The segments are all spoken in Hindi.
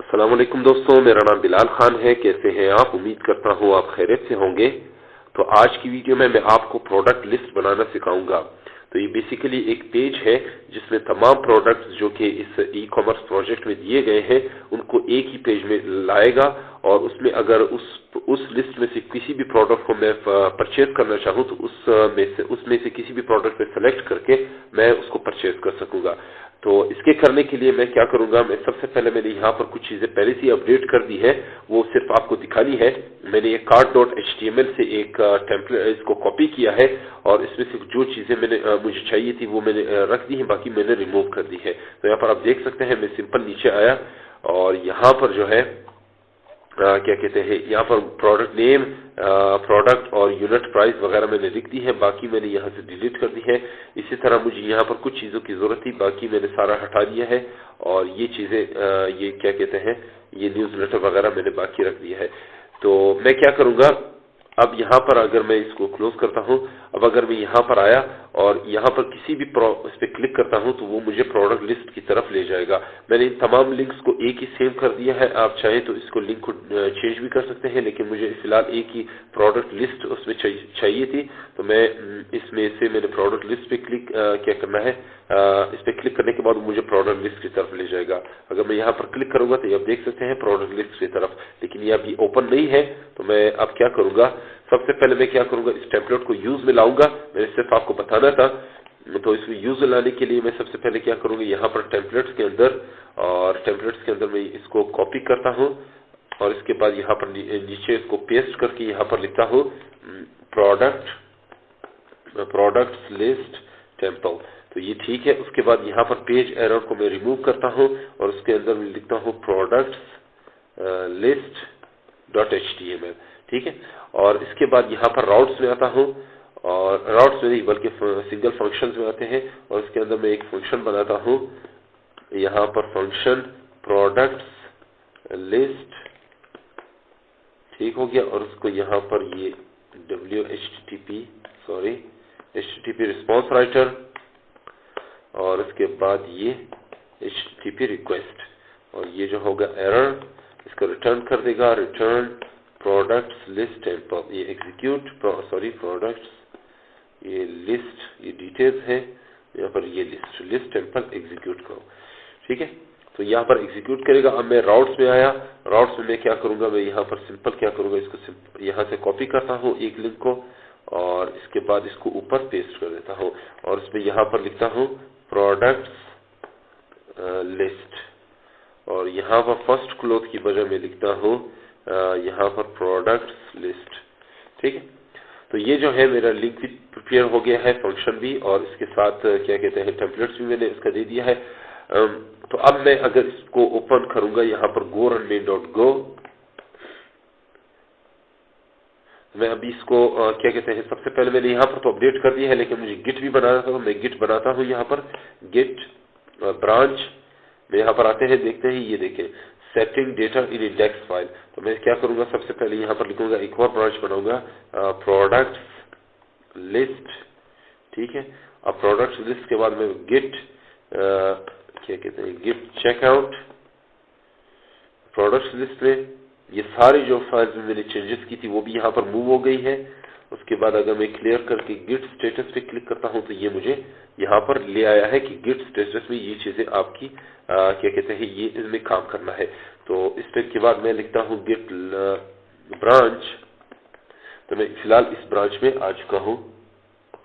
अस्सलाम वालेकुम दोस्तों, मेरा नाम बिलाल खान है। कैसे हैं आप? उम्मीद करता हूँ आप खैरियत से होंगे। तो आज की वीडियो में मैं आपको प्रोडक्ट लिस्ट बनाना सिखाऊंगा। तो ये बेसिकली एक पेज है जिसमें तमाम प्रोडक्ट्स जो कि इस ई कॉमर्स प्रोजेक्ट में दिए गए हैं उनको एक ही पेज में लाएगा, और उसमें अगर उस लिस्ट में से किसी भी प्रोडक्ट को मैं परचेज करना चाहूँ तो उसमें से किसी भी प्रोडक्ट पे सेलेक्ट करके मैं उसको परचेज कर सकूंगा। तो इसके करने के लिए मैं क्या करूंगा, मैं सबसे पहले मैंने यहाँ पर कुछ चीजें पहले से अपडेट कर दी है, वो सिर्फ आपको दिखानी है। मैंने एक cart.html से एक टेम्पलेट इसको कॉपी किया है, और इसमें से जो चीजें मुझे चाहिए थी वो मैंने रख दी है, बाकी मैंने रिमूव कर दी है। तो यहाँ पर आप देख सकते हैं, मैं सिंपल नीचे आया और यहाँ पर जो है क्या कहते हैं, यहाँ पर प्रोडक्ट नेम, प्रोडक्ट और यूनिट प्राइस वगैरह मैंने लिख दी है, बाकी मैंने यहाँ से डिलीट कर दी है। इसी तरह मुझे यहाँ पर कुछ चीज़ों की ज़रूरत थी, बाकी मैंने सारा हटा दिया है, और ये चीज़ें ये क्या कहते हैं, ये न्यूज़लेटर वगैरह मैंने बाकी रख दिया है। तो मैं क्या करूँगा, अब यहाँ पर अगर मैं इसको क्लोज करता हूँ, अब अगर मैं यहाँ पर आया और यहाँ पर किसी भी इस पर क्लिक करता हूँ तो वो मुझे प्रोडक्ट लिस्ट की तरफ ले जाएगा। मैंने इन तमाम लिंक्स को एक ही सेव कर दिया है। आप चाहें तो इसको लिंक को चेंज भी कर सकते हैं, लेकिन मुझे फिलहाल एक ही प्रोडक्ट लिस्ट उसमें चाहिए थी। तो मैं इसमें से मैंने प्रोडक्ट लिस्ट पे क्लिक क्या करना है, इस पर क्लिक करने के बाद मुझे प्रोडक्ट लिस्ट की तरफ ले जाएगा। अगर मैं यहाँ पर क्लिक करूंगा तो ये आप देख सकते हैं प्रोडक्ट लिस्ट की तरफ, लेकिन ये अभी ओपन नहीं है। तो मैं अब क्या करूंगा, सबसे पहले मैं क्या करूंगा, इस टेम्पलेट को यूज में लाऊंगा। मैंने सिर्फ आपको बताना था। तो इसमें यूज में लाने के लिए मैं सबसे पहले क्या करूंगा, यहाँ पर टेम्पलेट्स के अंदर, और टेम्पलेट्स के अंदर मैं इसको कॉपी करता हूँ, और इसके बाद यहाँ पर नीचे इसको पेस्ट करके यहाँ पर लिखता हूँ प्रोडक्ट्स लिस्ट टेम्पल। तो ये ठीक है। उसके बाद यहाँ पर पेज एरर को मैं रिमूव करता हूँ, और उसके अंदर मैं लिखता हूँ प्रोडक्ट्स लिस्ट .html। ठीक है। और इसके बाद यहाँ पर राउट्स में आता हूँ, और राउट्स में नहीं बल्कि सिंगल फंक्शंस में आते हैं, और इसके अंदर मैं एक फंक्शन बनाता हूँ, यहाँ पर फंक्शन प्रोडक्ट्स लिस्ट, ठीक हो गया। और उसको यहाँ पर ये HTTP रिस्पॉन्स राइटर, और उसके बाद ये HTTP रिक्वेस्ट, और ये जो होगा एरर इसको रिटर्न कर देगा, रिटर्न प्रोडक्ट्स लिस्ट टेम्पल। ये एग्जीक्यूट प्रोडक्ट्स, ये लिस्ट, ये डिटेल्स है, यहाँ पर ये लिस्ट टेम्पल एग्जीक्यूट करो। ठीक है। तो यहाँ पर एग्जीक्यूट करेगा। अब मैं राउट्स में आया, राउट्स में मैं क्या करूंगा, मैं यहाँ पर सिंपल क्या करूंगा, इसको यहाँ से कॉपी करता हूँ एक लिंक को, और इसके बाद इसको ऊपर पेस्ट कर देता हूँ, और इसमें यहाँ पर लिखता हूँ प्रोडक्ट्स लिस्ट, और यहाँ पर फर्स्ट क्लोज की बजाय मैं लिखता हूँ यहाँ पर प्रोडक्ट्स लिस्ट। ठीक है। तो ये जो है मेरा लिंक भी प्रिपेयर हो गया है, फंक्शन भी, और इसके साथ क्या कहते हैं टेम्पलेट्स भी मैंने इसका दे दिया है। तो अब मैं अगर इसको ओपन करूंगा, यहाँ पर GoRunMain.go, मैं अभी इसको क्या कहते हैं, सबसे पहले मैंने यहाँ पर तो अपडेट कर दिया है, लेकिन मुझे गिट भी बनाना था, तो मैं गिट बनाता हूँ। यहाँ पर गिट ब्रांच में यहाँ पर आते हैं, देखते हैं, ये देखें सेटिंग डेटा इन इंडेक्स फाइल। तो मैं क्या करूंगा, सबसे पहले यहाँ पर लिखूंगा, एक और ब्रांच बनाऊंगा प्रोडक्ट्स लिस्ट। ठीक है। अब प्रोडक्ट्स लिस्ट के बाद मैं गिट क्या कहते हैं, गिट चेकआउट प्रोडक्ट्स लिस्ट में ये सारी जो फाइल्स में मैंने चेंजेस की थी वो भी यहाँ पर मूव हो गई है। उसके बाद अगर मैं क्लियर करके गिट स्टेटस पे क्लिक करता हूँ तो ये मुझे यहाँ पर ले आया है कि गिट स्टेटस में ये चीजें आपकी क्या कहते हैं, ये इसमें काम करना है। तो इस पे के बाद मैं लिखता हूँ गिट ब्रांच। तो मैं फिलहाल इस ब्रांच में आ चुका हूँ,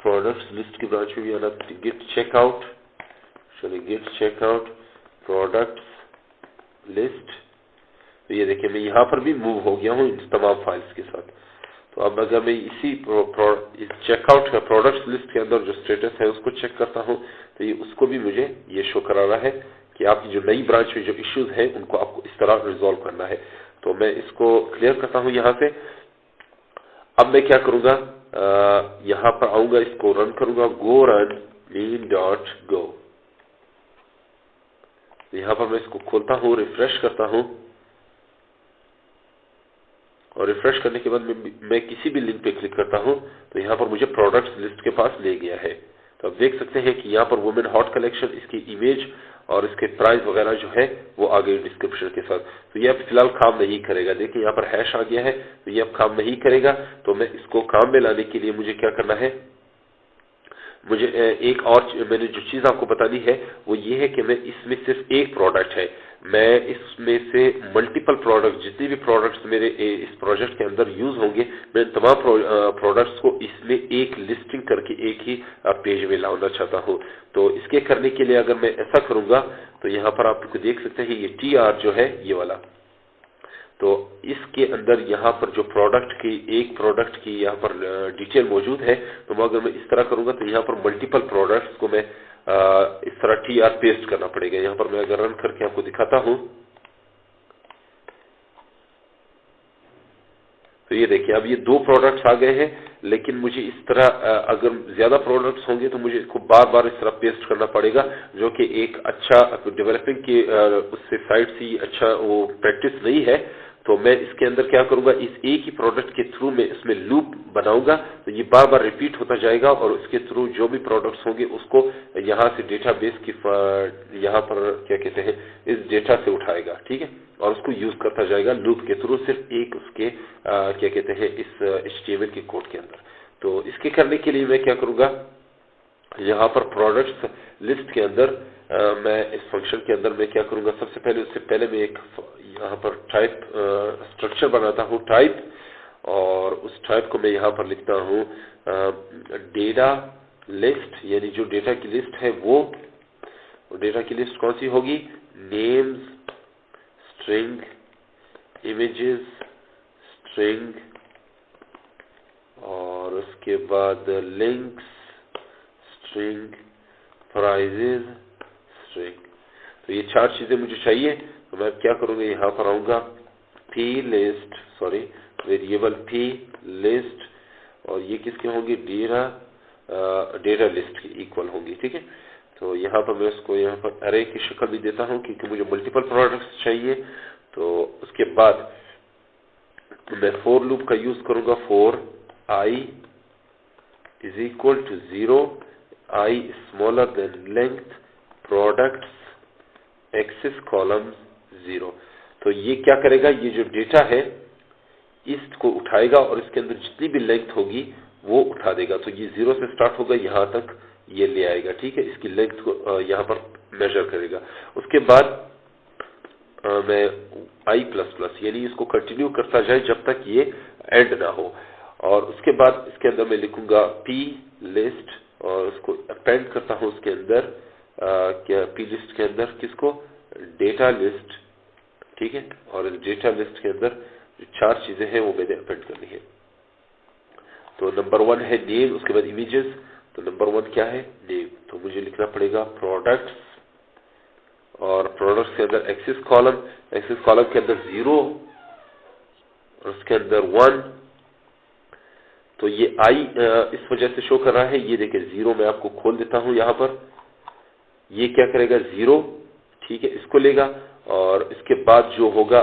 प्रोडक्ट्स लिस्ट की ब्रांच में भी आना। गिट चेकआउट, चलिए गिट चेकआउट प्रोडक्ट्स लिस्ट। तो ये देखिए मैं यहाँ पर भी मूव हो गया हूँ इन तमाम फाइल्स के साथ। तो अब अगर मैं इसी चेकआउट का प्रोडक्ट्स लिस्ट के अंदर जो स्टेटस है उसको चेक करता हूँ, तो ये उसको भी मुझे ये शो करा रहा है कि आपकी जो नई ब्रांच में जो इश्यूज हैं उनको आपको इस तरह रिजॉल्व करना है। तो मैं इसको क्लियर करता हूँ यहाँ से। अब मैं क्या करूंगा, यहाँ पर आऊंगा, इसको रन करूंगा, GoRunMain.go। यहाँ पर मैं इसको खोलता हूँ, रिफ्रेश करता हूँ, और रिफ्रेश करने के बाद मैं किसी भी लिंक पे क्लिक करता हूँ तो यहाँ पर मुझे प्रोडक्ट्स लिस्ट के पास ले गया है। तो आप देख सकते हैं कि यहाँ पर वुमेन हॉट कलेक्शन, इसकी इमेज और इसके प्राइस वगैरह जो है वो आ गई डिस्क्रिप्शन के साथ। तो ये अब फिलहाल काम नहीं करेगा। देखिए यहाँ पर हैश आ गया है, तो ये अब काम नहीं करेगा। तो मैं इसको काम में लाने के लिए मुझे क्या करना है, मुझे एक और मैंने जो चीज़ आपको बतानी है वो ये है कि मैं इसमें सिर्फ एक प्रोडक्ट है, मैं इसमें से मल्टीपल प्रोडक्ट, जितने भी प्रोडक्ट्स मेरे इस प्रोजेक्ट के अंदर यूज होंगे, मैं तमाम प्रोडक्ट्स को इसमें एक लिस्टिंग करके एक ही पेज में लाना चाहता हूँ। तो इसके करने के लिए अगर मैं ऐसा करूंगा तो यहाँ पर आप देख सकते हैं ये TR जो है ये वाला, तो इसके अंदर यहाँ पर जो प्रोडक्ट की एक प्रोडक्ट की यहाँ पर डिटेल मौजूद है। तो मैं अगर मैं इस तरह करूंगा तो यहाँ पर मल्टीपल प्रोडक्ट्स को मैं इस तरह TR पेस्ट करना पड़ेगा। यहाँ पर मैं अगर रन करके आपको दिखाता हूँ तो ये देखिए अब ये दो प्रोडक्ट्स आ गए हैं, लेकिन मुझे इस तरह अगर ज्यादा प्रोडक्ट्स होंगे तो मुझे इसको बार बार इस तरह पेस्ट करना पड़ेगा, जो कि एक अच्छा डेवलपिंग की उससे साइड से अच्छा वो प्रैक्टिस नहीं है। तो मैं इसके अंदर क्या करूंगा, इस एक ही प्रोडक्ट के थ्रू मैं इसमें लूप बनाऊंगा, तो ये बार बार रिपीट होता जाएगा और उसके थ्रू जो भी प्रोडक्ट्स होंगे उसको यहाँ से डेटाबेस की यहाँ पर क्या कहते हैं इस डेटा से उठाएगा, ठीक है, और उसको यूज करता जाएगा लूप के थ्रू, सिर्फ एक उसके क्या कहते हैं इस HTML के कोड के अंदर। तो इसके करने के लिए मैं क्या करूंगा, यहाँ पर प्रोडक्ट्स लिस्ट के अंदर मैं इस फंक्शन के अंदर मैं क्या करूंगा, सबसे पहले उससे पहले मैं एक यहाँ पर टाइप स्ट्रक्चर बनाता हूँ टाइप, और उस टाइप को मैं यहाँ पर लिखता हूँ डेटा लिस्ट, यानी जो डेटा की लिस्ट है वो डेटा की लिस्ट कौन सी होगी, नेम्स, स्ट्रिंग, इमेजेस, स्ट्रिंग, और उसके बाद लिंक्स, स्ट्रिंग, प्राइजेज, स्ट्रिंग। तो ये चार चीजें मुझे चाहिए। तो मैं क्या करूंगा, यहाँ पर आऊंगा p list, sorry variable p list, और ये किसके होंगे, डेटा लिस्ट के इक्वल होंगी, ठीक है। तो यहाँ पर मैं उसको यहाँ पर अरे की शक्ल भी देता हूँ क्योंकि मुझे मल्टीपल प्रोडक्ट्स चाहिए। तो उसके बाद मैं फोर लूप का यूज करूंगा, four I is equal to 0, I smaller than length, products, axis columns 0। तो ये क्या करेगा, ये जो डेटा है इसको उठाएगा और इसके अंदर जितनी भी लेंथ होगी वो उठा देगा। तो ये 0 से स्टार्ट होगा, यहाँ तक ये ले आएगा, ठीक है, इसकी लेंथ को यहाँ पर मेजर करेगा। उसके बाद मैं I++ यानी इसको कंटिन्यू करता जाए जब तक ये एंड ना हो, और उसके बाद इसके अंदर मैं लिखूंगा p लिस्ट और उसको अपेंड करता हूं उसके अंदर क्या p लिस्ट के अंदर किसको, डेटा लिस्ट, ठीक है, और इस डेटा लिस्ट के अंदर जो चार चीजें हैं वो मैंने अपेंड करनी है। तो नंबर 1 है नेम, उसके बाद इमेजेस। तो नंबर 1 क्या है, नेम, तो मुझे लिखना पड़ेगा प्रोडक्ट्स, और प्रोडक्ट्स के अंदर एक्सिस कॉलम, एक्सिस कॉलम के अंदर 0 और उसके अंदर 1। तो ये I इस वजह से शो कर रहा है, ये देखिए 0 मैं आपको खोल देता हूं यहाँ पर, ये क्या करेगा 0, ठीक है, इसको लेगा, और इसके बाद जो होगा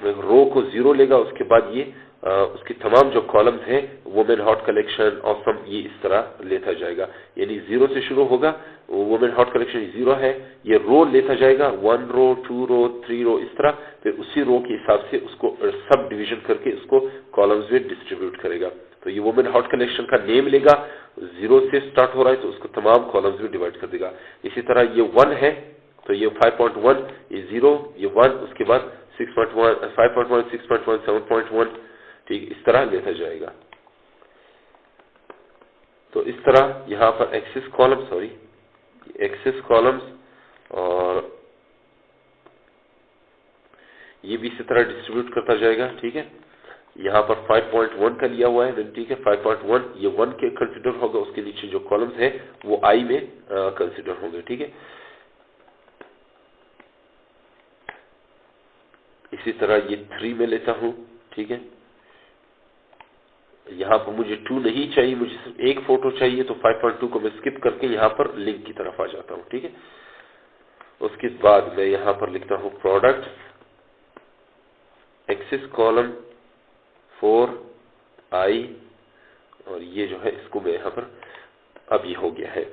रो को 0 लेगा, उसके बाद ये उसकी तमाम जो कॉलम्स हैं वुमेन हॉट कलेक्शन, ऑसम, ये इस तरह लेता जाएगा, यानी 0 से शुरू होगा, वुमेन हॉट कलेक्शन 0 है, ये रो लेता जाएगा 1 रो 2 रो 3 रो इस तरह, फिर उसी रो के हिसाब से उसको सब डिवीजन करके उसको कॉलम्स में डिस्ट्रीब्यूट करेगा। तो ये वुमेन हॉट कलेक्शन का नेम लेगा, 0 से स्टार्ट हो रहा है तो उसको तमाम कॉलम्स में डिवाइड कर देगा। इसी तरह ये 1 है तो ये 5.1, ये 0, ये 1, उसके बाद 6.1, 5.1, 6.1, 7.1, ठीक, इस तरह लेता जाएगा। तो इस तरह यहाँ पर axis column, sorry axis columns, और ये भी इसी तरह डिस्ट्रीब्यूट करता जाएगा, ठीक है। यहाँ पर 5.1 का लिया हुआ है, ठीक है, 5.1 ये 1 के कंसिडर होगा, उसके नीचे जो कॉलम्स है वो I में कंसिडर होंगे, ठीक है। इसी तरह ये 3 में लेता हूं, ठीक है, यहाँ पर मुझे 2 नहीं चाहिए, मुझे सिर्फ एक फोटो चाहिए, तो 5.2 को मैं स्किप करके यहाँ पर लिंक की तरफ आ जाता हूँ, ठीक है। उसके बाद मैं यहाँ पर लिखता हूँ प्रोडक्ट्स, एक्सिस कॉलम 4 I, और ये जो है इसको मैं यहाँ पर अब ये हो गया है।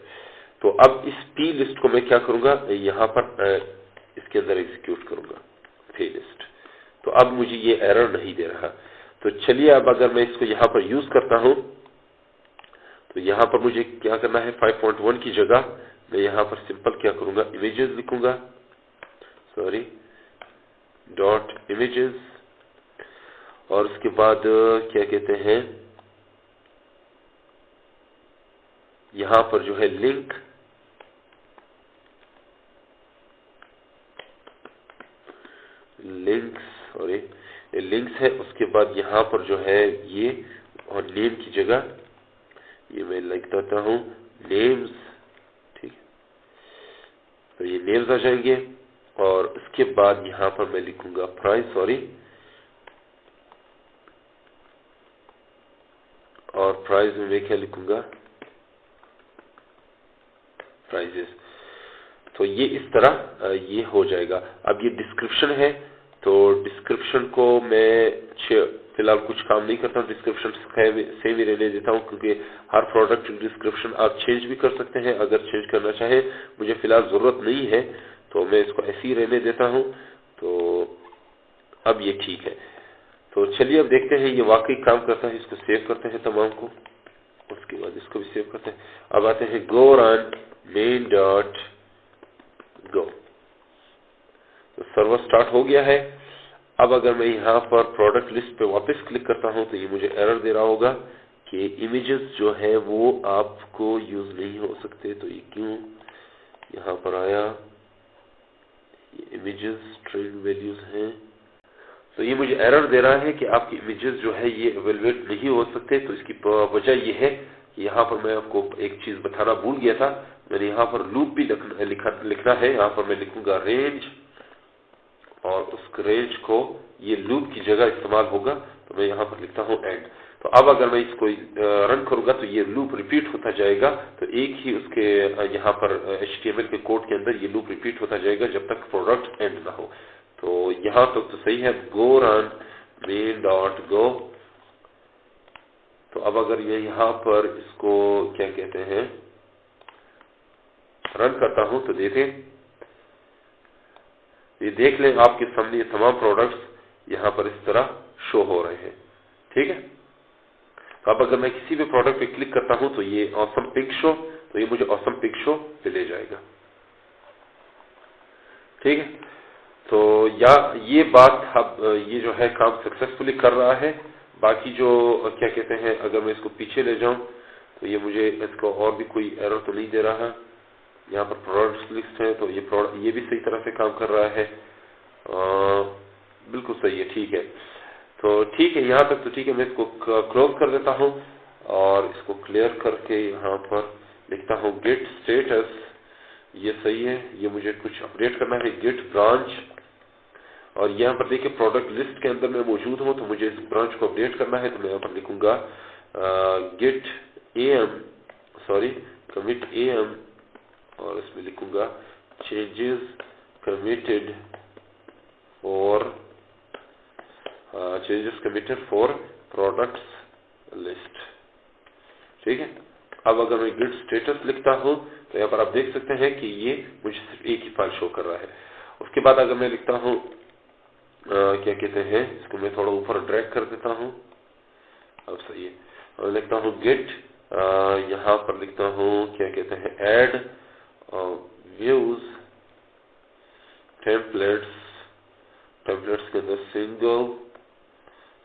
तो अब इस पी लिस्ट को मैं क्या करूंगा, यहाँ पर इसके अंदर एग्जीक्यूट करूंगा पी लिस्ट। तो अब मुझे ये एरर नहीं दे रहा। तो चलिए अब अगर मैं इसको यहाँ पर यूज करता हूं तो यहाँ पर मुझे क्या करना है, 5.1 की जगह मैं यहाँ पर सिंपल क्या करूंगा, इमेजेस लिखूंगा, सॉरी डॉट इमेजेस, और उसके बाद क्या कहते हैं, यहाँ पर जो है लिंक, सॉरी लिंक्स है। उसके बाद यहाँ पर जो है ये, और नेम की जगह ये मैं लिख देता हूँ नेम्स, ठीक है, तो ये नेम्स आ जाएंगे। और उसके बाद यहाँ पर मैं लिखूंगा प्राइस, सॉरी, और प्राइस में मैं क्या लिखूंगा, प्राइजेस। तो ये इस तरह ये हो जाएगा। अब ये डिस्क्रिप्शन है, तो डिस्क्रिप्शन को मैं फिलहाल कुछ काम नहीं करता हूँ, डिस्क्रिप्शन सेम ही रहने देता हूँ, क्योंकि हर प्रोडक्ट की डिस्क्रिप्शन आप चेंज भी कर सकते हैं अगर चेंज करना चाहे। मुझे फिलहाल जरूरत नहीं है तो मैं इसको ऐसे ही रहने देता हूँ। तो अब ये ठीक है। तो चलिए अब देखते हैं ये वाकई काम करता है। इसको सेव करते हैं तमाम को, उसके बाद इसको भी सेव करते हैं। अब आते हैं गो रन मेन डॉट गो, तो सर्वर स्टार्ट हो गया है। अब अगर मैं यहाँ पर प्रोडक्ट लिस्ट पे वापस क्लिक करता हूँ तो ये मुझे एरर दे रहा होगा कि इमेजेस जो है वो आपको यूज नहीं हो सकते। तो ये क्यों यहाँ पर आया, ये इमेजेस स्ट्रिंग वैल्यूज हैं, तो ये मुझे एरर दे रहा है कि आपकी इमेजेस जो है ये एवेलुएट नहीं हो सकते। तो इसकी वजह ये है कि यहाँ पर मैं आपको एक चीज बताना भूल गया था, मैंने यहाँ पर लूप भी लिखना है। यहाँ पर मैं लिखूंगा रेंज, और उस रेंज को ये लूप की जगह इस्तेमाल होगा, तो मैं यहाँ पर लिखता हूँ एंड। तो अब अगर मैं इसको रन करूंगा तो ये लूप रिपीट होता जाएगा। तो एक ही उसके यहाँ पर HTML के कोड के अंदर ये लूप रिपीट होता जाएगा जब तक प्रोडक्ट एंड ना हो। तो यहाँ तक तो सही है, गो रन मेन डॉट गो। तो अब अगर ये यहाँ पर इसको क्या कहते हैं रन करता हूं तो देखें, ये देख लें आपके सामने ये तमाम प्रोडक्ट्स यहाँ पर इस तरह शो हो रहे हैं, ठीक है। तो अब अगर मैं किसी भी प्रोडक्ट पे क्लिक करता हूं तो ये ऑसम पिक शो, तो ये मुझे ऑसम पिक शो पे ले जाएगा, ठीक है। तो या ये बात अब ये जो है काम सक्सेसफुली कर रहा है। बाकी जो क्या कहते हैं, अगर मैं इसको पीछे ले जाऊं तो ये मुझे इसको और भी कोई एरर तो नहीं दे रहा। यहाँ पर प्रोडक्ट्स लिस्ट है तो ये भी सही तरह से काम कर रहा है, बिल्कुल सही है, ठीक है। तो ठीक है, यहाँ तक तो ठीक है। मैं इसको क्लोज कर देता हूँ और इसको क्लियर करके यहाँ पर लिखता हूँ गेट स्टेटस। ये सही है, ये मुझे कुछ अपडेट करना है, गेट ब्रांच। और यहाँ पर देखिए प्रोडक्ट लिस्ट के अंदर मैं मौजूद हूँ, तो मुझे इस ब्रांच को अपडेट करना है। तो मैं यहाँ पर लिखूंगा git M, sorry commit M, और इसमें लिखूंगा changes committed for products list, ठीक है। अब अगर मैं गिट स्टेटस लिखता हूं तो यहाँ पर आप देख सकते हैं कि ये मुझे सिर्फ एक ही फाइल शो कर रहा है। उसके बाद अगर मैं लिखता हूं क्या कहते हैं, इसको मैं थोड़ा ऊपर ड्रैग कर देता हूं, अब सही है। और लिखता हूं गेट, यहाँ पर लिखता हूं क्या कहते हैं ऐड व्यूज टेम्पलेट्स के अंदर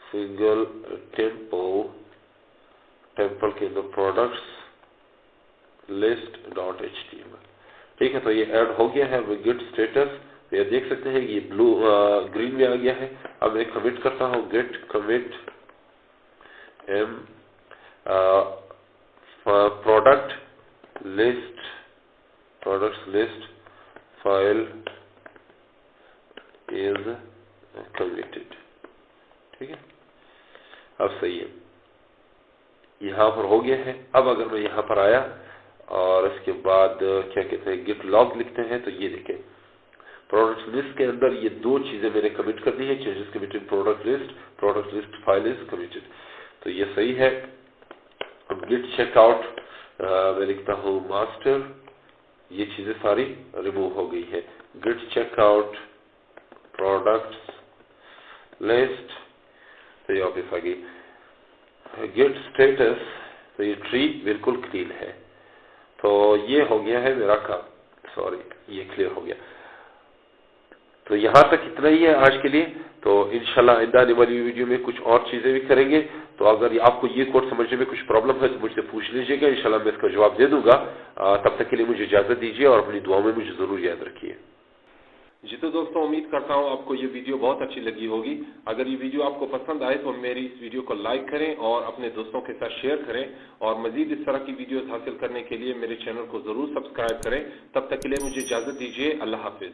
सिंगल टेम्पल के अंदर प्रोडक्ट्स लिस्ट डॉट HTML, ठीक है। तो ये ऐड हो गया है विद गेट स्टेटस। तो ये देख सकते हैं ये ब्लू ग्रीन में आ गया है। अब मैं कमिट करता हूँ, git commit M products list file is committed, ठीक है। अब सही है, यहाँ पर हो गया है। अब अगर मैं यहाँ पर आया और इसके बाद क्या कहते हैं गिट लॉग लिखते हैं, तो ये देखें प्रोडक्ट लिस्ट के अंदर ये दो चीजें मैंने कमिट करनी है, changes committed product list file is committed, तो ये सही है। अब गिट चेकआउट मैं लिखता हूँ मास्टर ये चीजें सारी रिमूव हो गई है। गिट चेकआउट, प्रोडक्ट्स लिस्ट, तो ये वापस आ गई। गिट स्टेटस, तो ये ट्री बिल्कुल क्लीन है। तो ये हो गया है मेरा काम, सॉरी ये क्लियर हो गया। तो यहां तक इतना ही है आज के लिए। तो इंशाल्लाह आइंदा आने वाली वीडियो में कुछ और चीजें भी करेंगे। तो अगर आपको ये कोड समझने में कुछ प्रॉब्लम है तो मुझसे पूछ लीजिएगा, इंशाल्लाह मैं इसका जवाब दे दूंगा। तब तक के लिए मुझे इजाजत दीजिए और अपनी दुआओं में मुझे जरूर याद रखिए। जी तो दोस्तों, उम्मीद करता हूं आपको ये वीडियो बहुत अच्छी लगी होगी। अगर ये वीडियो आपको पसंद आए तो मेरी इस वीडियो को लाइक करें और अपने दोस्तों के साथ शेयर करें, और मजीद इस तरह की वीडियोस हासिल करने के लिए मेरे चैनल को जरूर सब्सक्राइब करें। तब तक के लिए मुझे इजाजत दीजिए। अल्लाह हाफिज।